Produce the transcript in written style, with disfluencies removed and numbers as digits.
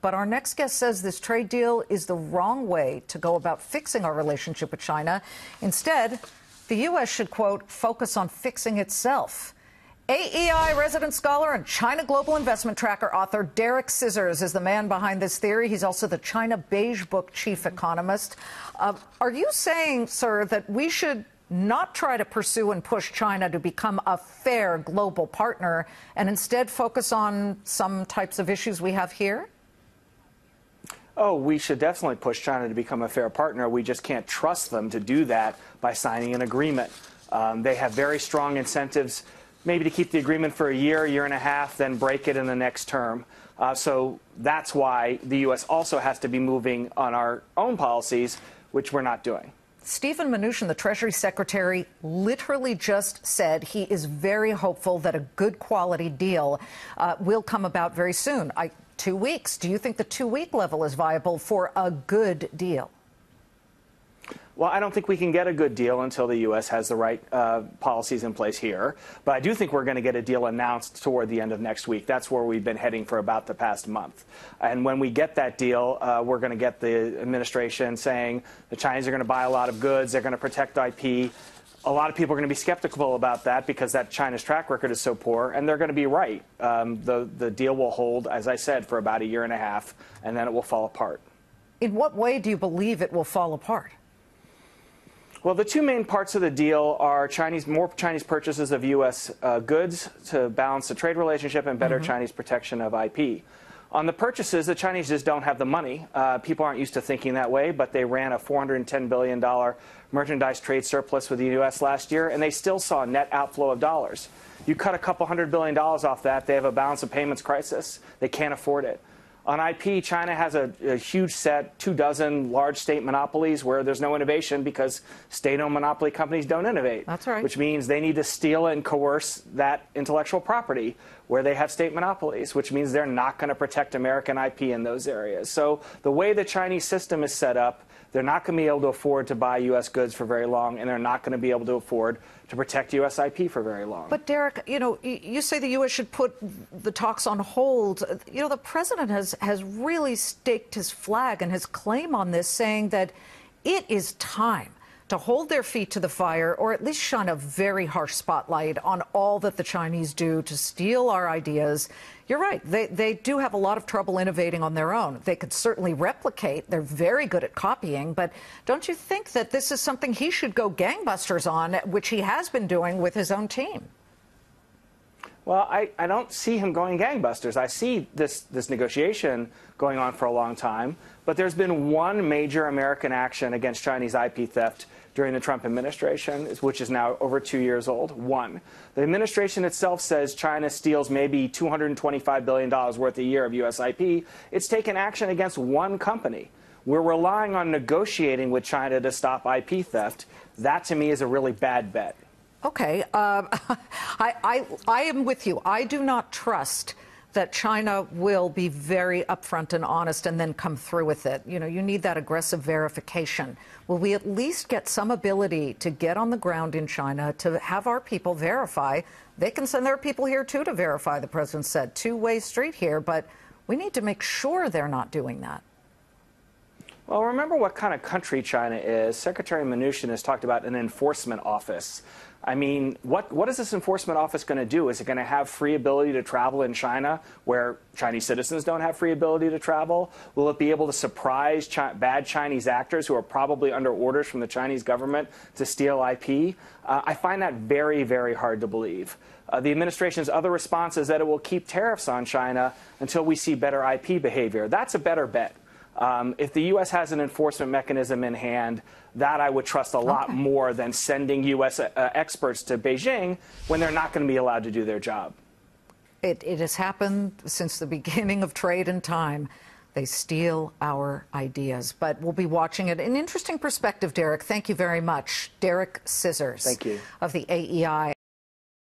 But our next guest says this trade deal is the wrong way to go about fixing our relationship with China. Instead, the U.S. should, quote, focus on fixing itself. AEI resident scholar and China Global Investment Tracker author Derek Scissors is the man behind this theory. He's also the China Beige Book chief economist. Are you saying, sir, that we should not try to pursue and push China to become a fair global partner and instead focus on some types of issues we have here? Oh, we should definitely push China to become a fair partner. We just can't trust them to do that by signing an agreement. They have very strong incentives, maybe to keep the agreement for a year and a half, then break it in the next term. So that's why the U.S. also has to be moving on our own policies, which we're not doing. Steven Mnuchin, the Treasury Secretary, literally just said he is very hopeful that a good quality deal will come about very soon. 2 weeks. Do you think the 2-week level is viable for a good deal? Well, I don't think we can get a good deal until the U.S. has the right policies in place here. But I do think we're going to get a deal announced toward the end of next week. That's where we've been heading for about the past month. And when we get that deal, we're going to get the administration saying the Chinese are going to buy a lot of goods. They're going to protect IP. A lot of people are going to be skeptical about that because that China's track record is so poor, and they're going to be right. The deal will hold, as I said, for about a year and a half, and then it will fall apart. In what way do you believe it will fall apart? Well, the two main parts of the deal are more Chinese purchases of U.S. Goods to balance the trade relationship and better Chinese protection of IP. On the purchases, the Chinese just don't have the money. People aren't used to thinking that way, but they ran a $410 billion merchandise trade surplus with the U.S. last year, and they still saw a net outflow of dollars. You cut a couple $100 billion off that, they have a balance of payments crisis. They can't afford it. On IP, China has a huge set, 24 large state monopolies where there's no innovation because state-owned monopoly companies don't innovate. That's right. Which means they need to steal and coerce that intellectual property where they have state monopolies, which means they're not going to protect American IP in those areas. So the way the Chinese system is set up, they're not going to be able to afford to buy U.S. goods for very long, and they're not going to be able to afford to protect U.S. IP for very long. But, Derek, you know, you say the U.S. should put the talks on hold. You know, the president has really staked his flag and his claim on this, saying that it is time to hold their feet to the fire or at least shine a very harsh spotlight on all that the Chinese do to steal our ideas. You're right. They do have a lot of trouble innovating on their own. They could certainly replicate. They're very good at copying. But don't you think that this is something he should go gangbusters on, which he has been doing with his own team? Well, I don't see him going gangbusters. I see this negotiation going on for a long time, but there's been one major American action against Chinese IP theft during the Trump administration, which is now over 2 years old. One. The administration itself says China steals maybe $225 billion worth a year of U.S. IP. It's taken action against one company. We're relying on negotiating with China to stop IP theft. That, to me, is a really bad bet. Okay. I am with you. I do not trust that China will be very upfront and honest and then come through with it. You know, you need that aggressive verification. Will we at least get some ability to get on the ground in China to have our people verify? They can send their people here, too, to verify, the president said. Two-way street here, but we need to make sure they're not doing that. Well, remember what kind of country China is. Secretary Mnuchin has talked about an enforcement office. I mean, what is this enforcement office going to do? Is it going to have free ability to travel in China where Chinese citizens don't have free ability to travel? Will it be able to surprise bad Chinese actors who are probably under orders from the Chinese government to steal IP? I find that very, very hard to believe. The administration's other response is that it will keep tariffs on China until we see better IP behavior. That's a better bet. If the U.S. has an enforcement mechanism in hand, that I would trust a lot more than sending U.S. Experts to Beijing when they're not going to be allowed to do their job. It has happened since the beginning of trade and time. They steal our ideas. But we'll be watching it. An interesting perspective, Derek. Thank you very much. Derek Scissors. Thank you. Of the AEI.